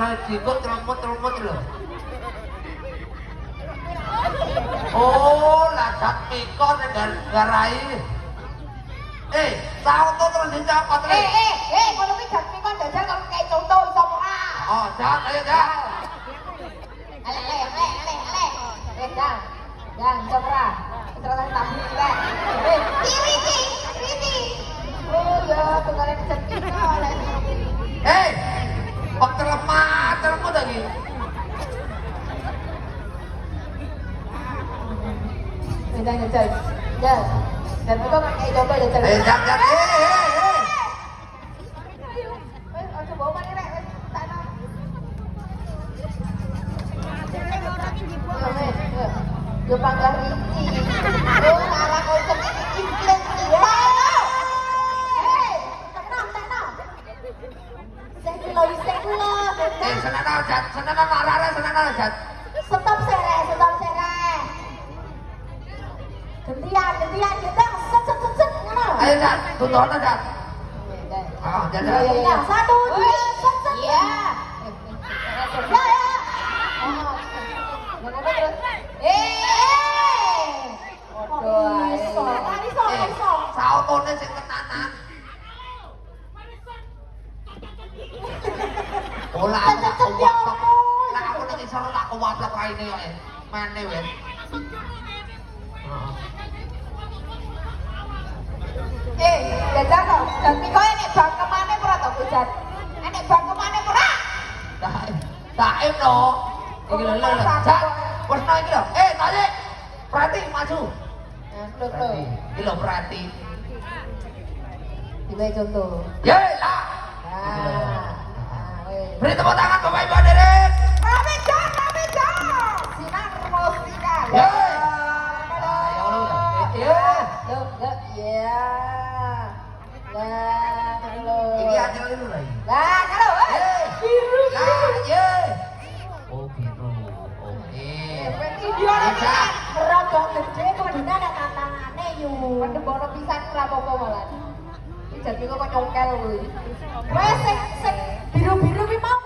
saya jikut terumut lho. Oh, lacat pikon garai. Sauto terus dicopot. Kalau ki jat pikon jajal kalau kayak contoh iso ora. Oh, jat ayo jat. Ale. Jangan coba. Keterangan tabu kita. Kiri. Oh ya, tukangnya jat pikon. Pak terlemut lagi. Jajal. Dan itu kan kayak coba jajal. Jat. Ojo bawa mana rek, tak nak. Yo panggang rinci. Yo ngalah konsep ini implant ya. Tenang. Sekilo. Senana jat. Stop sere. Gantian kita set ngono. Ayo jat, tutup jat. Oh, jat. Ya, 1 2 set. Iya. Ya. Mana terus? Iso. Sautone sing tenanan. Ola aku nek iso tak kuwatlek raine kok mene wis. Jajal kok. Dan pikoe nek bang kemane ora to Jat? Nek bang kemane ora? Taim no. Iki lho. Jat. Wes no iki lho. Tadi. Prati maju. Lho. Iki lho Prati. Diwe contoh. Ye lah. Beri tepuk tangan Bapak Ibu hadirin. Rame Jat. Sinar musika. Ye. Ini aja dulu lagi. Lah, kalau biru. Oh, biru. Oke. Video ini meragak gede kemana ada tantangannya yuk. Pendebono pisan ora apa-apa malah. Iki jadi kok nyongkel kuwi. Wes sing biru-biru ki mau